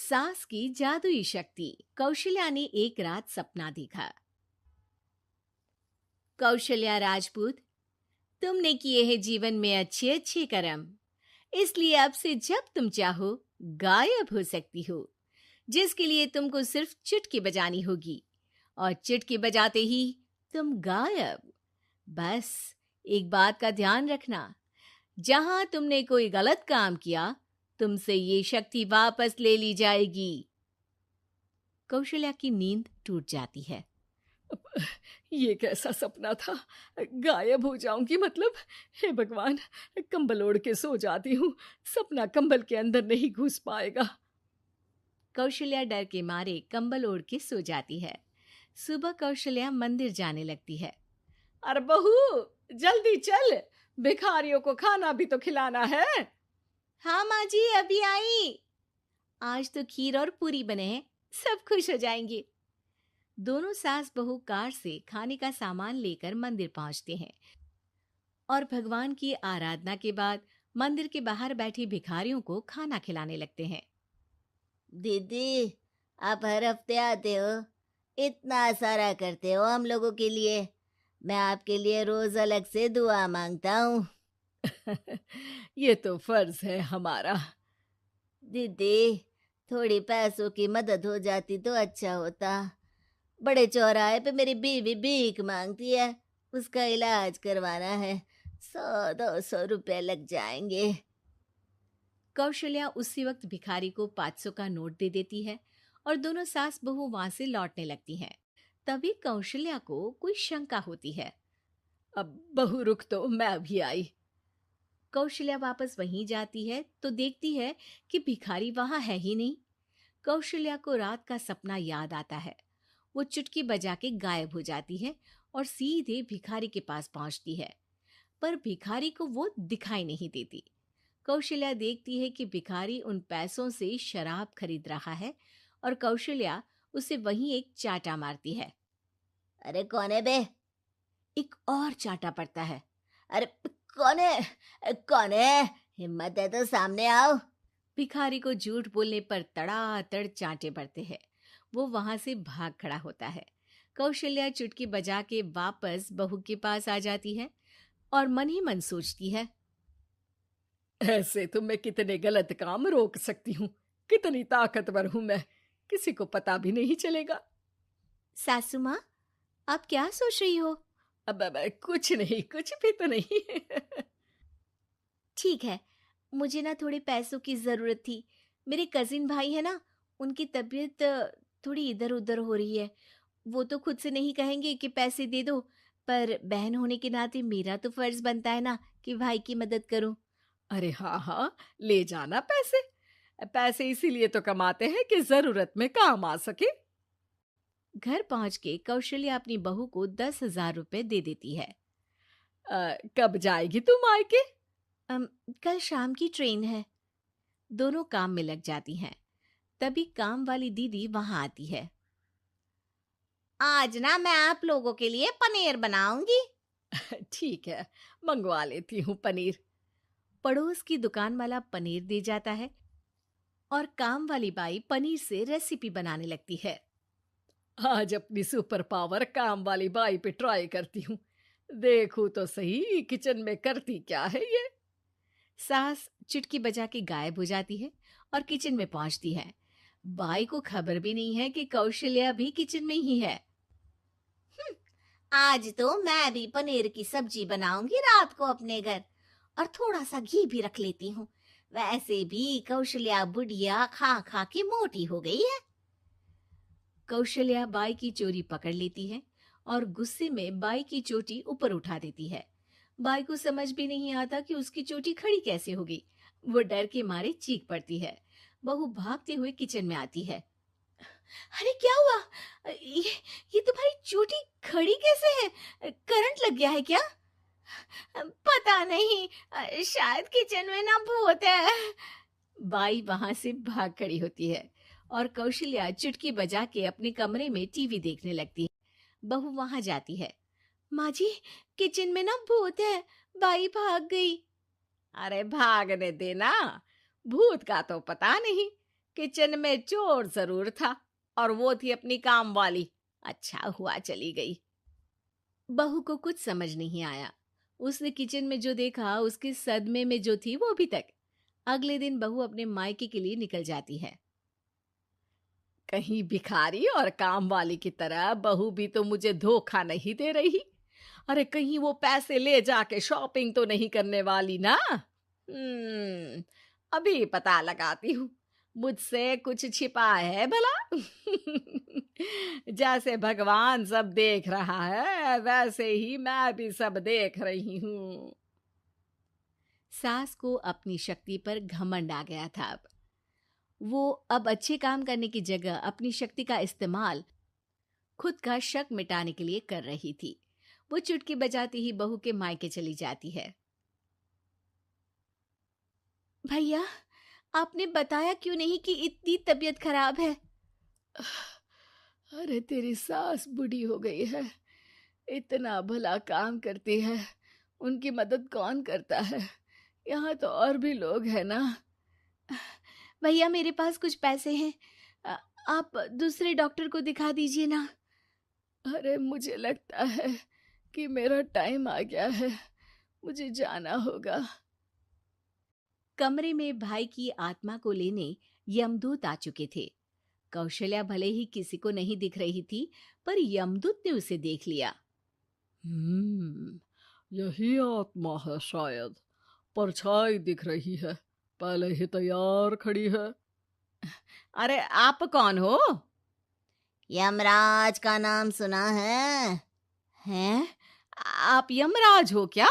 सास की जादुई शक्ति। कौशल्या ने एक रात सपना देखा। कौशल्या राजपूत, तुमने किए हैं जीवन में अच्छे अच्छे कर्म, इसलिए अब से जब तुम चाहो गायब हो सकती हो, जिसके लिए तुमको सिर्फ चुटकी बजानी होगी और चुटकी बजाते ही तुम गायब। बस एक बात का ध्यान रखना, जहां तुमने कोई गलत काम किया तुमसे ये शक्ति वापस ले ली जाएगी। कौशल्या की नींद टूट जाती है। ये कैसा सपना था? गायब हो जाऊंगी मतलब? हे भगवान, कंबल ओढ़ के सो जाती हूँ, सपना कंबल के अंदर नहीं घुस पाएगा। कौशल्या डर के मारे कंबल ओढ़ के सो जाती है। सुबह कौशल्या मंदिर जाने लगती है। अरे बहू, जल्दी चल, भिखारियों को खाना भी तो खिलाना है। हाँ माँ जी, अभी आई। आज तो खीर और पूरी बने हैं, सब खुश हो जाएंगे। दोनों सास बहू कार से खाने का सामान लेकर मंदिर पहुंचते हैं और भगवान की आराधना के बाद मंदिर के बाहर बैठी भिखारियों को खाना खिलाने लगते हैं। दीदी, आप हर हफ्ते आते हो, इतना सारा करते हो हम लोगों के लिए। मैं आपके लिए रोज अलग से दुआ मांगता हूँ। ये तो फर्ज है हमारा। दीदी, थोड़ी पैसों की मदद हो जाती तो अच्छा होता। बड़े चौराहे पे मेरी बीवी भीख मांगती है, उसका इलाज करवाना है, 100-200 रुपए लग जाएंगे। कौशल्या उसी वक्त भिखारी को 500 का नोट दे देती है और दोनों सास बहू वहां से लौटने लगती हैं। तभी कौशल्या को कोई शंका होती है। अब बहू रुक, तो मैं भी आई। कौशल्या वापस वहीं जाती है तो देखती है कि भिखारी वहां है ही नहीं। कौशल्या को रात का सपना याद आता है। वो चुटकी बजा के गायब हो जाती है और सीधे भिखारी के पास पहुंचती है, पर भिखारी को वो दिखाई नहीं देती। कौशल्या देखती है कि भिखारी उन पैसों से शराब खरीद रहा है और कौशल्या उसे वहीं एक चाटा मारती है। अरे कौन है बे? एक और चाटा पड़ता है। अरे कौन है? कौन है? हिम्मत है तो सामने आओ। भिखारी को झूठ बोलने पर तड़ातड़ चांटे पड़ते हैं। वो वहां से भाग खड़ा होता है। कौशल्या चुटकी बजा के वापस बहू के पास आ जाती है और मन ही मन सोचती है, ऐसे तो मैं कितने गलत काम रोक सकती हूँ, कितनी ताकतवर हूँ मैं, किसी को पता भी नहीं चलेगा। सासू माँ, आप क्या सोच रही हो? अब कुछ नहीं, कुछ भी तो नहीं। ठीक है, मुझे ना थोड़े पैसों की जरूरत थी। मेरे कजिन भाई है ना, उनकी तबीयत थोड़ी इधर उधर हो रही है। वो तो खुद से नहीं कहेंगे कि पैसे दे दो, पर बहन होने के नाते मेरा तो फर्ज बनता है ना कि भाई की मदद करूं। अरे हाँ हाँ, ले जाना पैसे। पैसे इसीलिए तो कमाते हैं कि जरूरत में काम आ सके। घर पहुंच के कौशल्या अपनी बहू को 10,000 रुपए दे देती है। कब जाएगी तू मायके? अम, कल शाम की ट्रेन है। दोनों काम में लग जाती हैं। तभी काम वाली दीदी वहां आती है। आज ना मैं आप लोगों के लिए पनीर बनाऊंगी। ठीक है, मंगवा लेती हूँ पनीर। पड़ोस की दुकान वाला पनीर दे जाता है और काम वाली बाई पनीर से रेसिपी बनाने लगती है। आज अपनी सुपर पावर काम वाली बाई पे ट्राई करती हूँ, देखूं तो सही किचन में करती क्या है ये। सास चुटकी बजा के गायब हो जाती है और किचन में पहुंचती है। बाई को खबर भी नहीं है कि कौशल्या भी किचन में ही है। आज तो मैं भी पनीर की सब्जी बनाऊंगी रात को अपने घर, और थोड़ा सा घी भी रख लेती हूँ। वैसे भी कौशल्या बुढ़िया खा खा के मोटी हो गई है। कौशल्या बाई की चोरी पकड़ लेती है और गुस्से में बाई की चोटी ऊपर उठा देती है। बाई को समझ भी नहीं आता कि उसकी चोटी खड़ी कैसे हो गई। वो डर के मारे चीख पड़ती है। बहू भागते हुए किचन में आती है। अरे क्या हुआ? ये तुम्हारी चोटी खड़ी कैसे है? करंट लग गया है क्या? पता नहीं, शायद किचन में ना भूत है। बाई वहां से भाग खड़ी होती है और कौशल्या चुटकी बजा के अपने कमरे में टीवी देखने लगती है। बहू वहां जाती है। माँ जी, किचन में ना भूत है, बाई भाग गई। अरे भागने देना, भूत का तो पता नहीं, किचन में चोर जरूर था और वो थी अपनी काम वाली। अच्छा हुआ चली गई। बहू को कुछ समझ नहीं आया। उसने किचन में जो देखा उसके सदमे में जो थी वो अभी तक। अगले दिन बहू अपने मायके के लिए निकल जाती है। कहीं भिखारी और काम वाली की तरह बहू भी तो मुझे धोखा नहीं दे रही। अरे कहीं वो पैसे ले जाके शॉपिंग तो नहीं करने वाली ना। अभी पता लगाती हूँ मुझसे कुछ छिपा है भला। जैसे भगवान सब देख रहा है वैसे ही मैं भी सब देख रही हूँ। सास को अपनी शक्ति पर घमंड आ गया था। वो अब अच्छे काम करने की जगह अपनी शक्ति का इस्तेमाल खुद का शक मिटाने के लिए कर रही थी। वो चुटकी बजाती ही बहू के मायके चली जाती है। भैया, आपने बताया क्यों नहीं कि इतनी तबीयत खराब है? अरे तेरी सास बूढ़ी हो गई है, इतना भला काम करती है, उनकी मदद कौन करता है? यहाँ तो और भी लोग हैं ना। भैया, मेरे पास कुछ पैसे हैं, आप दूसरे डॉक्टर को दिखा दीजिए ना। अरे मुझे लगता है कि मेरा टाइम आ गया है, मुझे जाना होगा। कमरे में भाई की आत्मा को लेने यमदूत आ चुके थे। कौशल्या भले ही किसी को नहीं दिख रही थी, पर यमदूत ने उसे देख लिया। यही आत्मा है शायद, परछाई दिख रही है, पहले ही तैयार खड़ी है। अरे आप कौन हो? यमराज का नाम सुना है? हैं? आप यमराज हो क्या?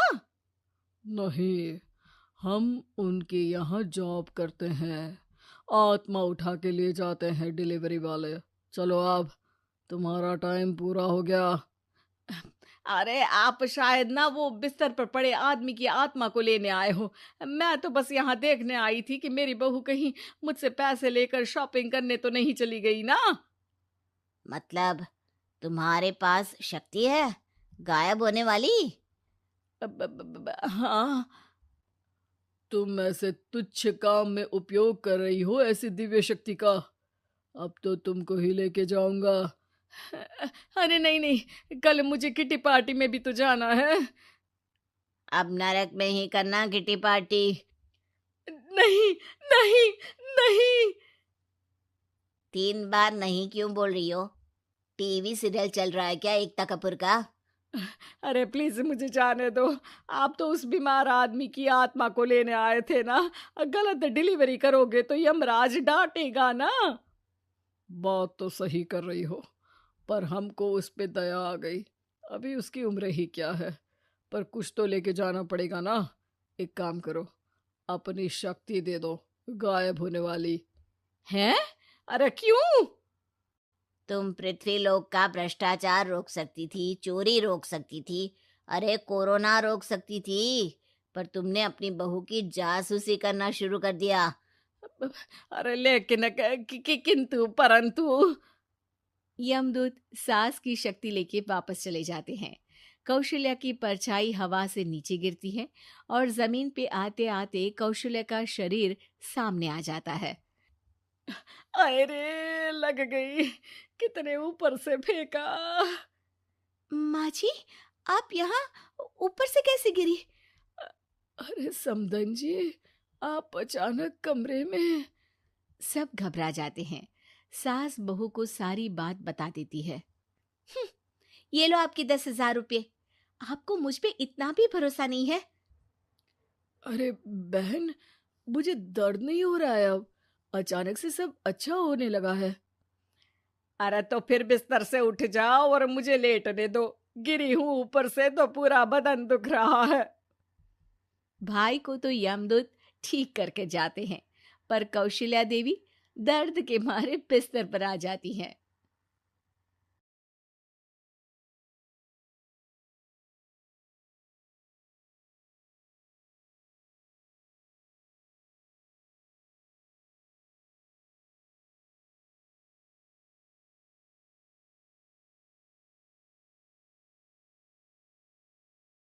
नहीं, हम उनके यहाँ जॉब करते हैं, आत्मा उठा के ले जाते हैं डिलीवरी वाले। चलो अब तुम्हारा टाइम पूरा हो गया। अरे आप शायद ना वो बिस्तर पर पड़े आदमी की आत्मा को लेने आए हो। मैं तो बस यहाँ देखने आई थी कि मेरी बहू कहीं मुझसे पैसे लेकर शॉपिंग करने तो नहीं चली गई ना। मतलब तुम्हारे पास शक्ति है गायब होने वाली? हाँ। तुम ऐसे तुच्छ काम में उपयोग कर रही हो ऐसी दिव्य शक्ति का। अब तो तुमको ही लेके जाऊंगा। अरे नहीं नहीं, कल मुझे किटी पार्टी में भी तो जाना है। अब नरक में ही करना किटी पार्टी। नहीं नहीं नहीं। 3 बार नहीं क्यों बोल रही हो? टीवी सीरियल चल रहा है क्या एकता कपूर का? अरे प्लीज मुझे जाने दो। आप तो उस बीमार आदमी की आत्मा को लेने आए थे ना। गलत डिलीवरी करोगे तो यमराज डांटेगा ना। बात तो सही कर रही हो, पर हमको उस पे दया आ गई। अभी उसकी उम्र ही क्या है, पर कुछ तो लेके जाना पड़ेगा ना। एक काम करो, अपनी शक्ति दे दो, गायब होने वाली। हैं? अरे क्यों? तुम पृथ्वी लोक का भ्रष्टाचार रोक सकती थी, चोरी रोक सकती थी, अरे कोरोना रोक सकती थी, पर तुमने अपनी बहू की जासूसी करना शुरू कर दिया। अरे लेकिन किंतु परंतु। यमदूत सास की शक्ति लेके वापस चले जाते हैं। कौशल्या की परछाई हवा से नीचे गिरती है और जमीन पे आते आते कौशल्या का शरीर सामने आ जाता है। अरे लग गई, कितने ऊपर से फेंका। माँ जी, आप यहाँ ऊपर से कैसे गिरी? अरे समधन जी, आप अचानक कमरे में। सब घबरा जाते हैं। सास बहू को सारी बात बता देती है। ये लो आपके 10,000 रुपये। आपको मुझ पे इतना भी भरोसा नहीं है? अरे बहन, मुझे दर्द नहीं हो रहा है, अब अचानक से सब अच्छा होने लगा है। अरे तो फिर बिस्तर से उठ जाओ और मुझे लेटने दो। गिरी हूं ऊपर से तो पूरा बदन दुख रहा है। भाई को तो यमदूत ठीक करके जाते हैं, पर कौशल्या देवी दर्द के मारे बिस्तर पर आ जाती हैं।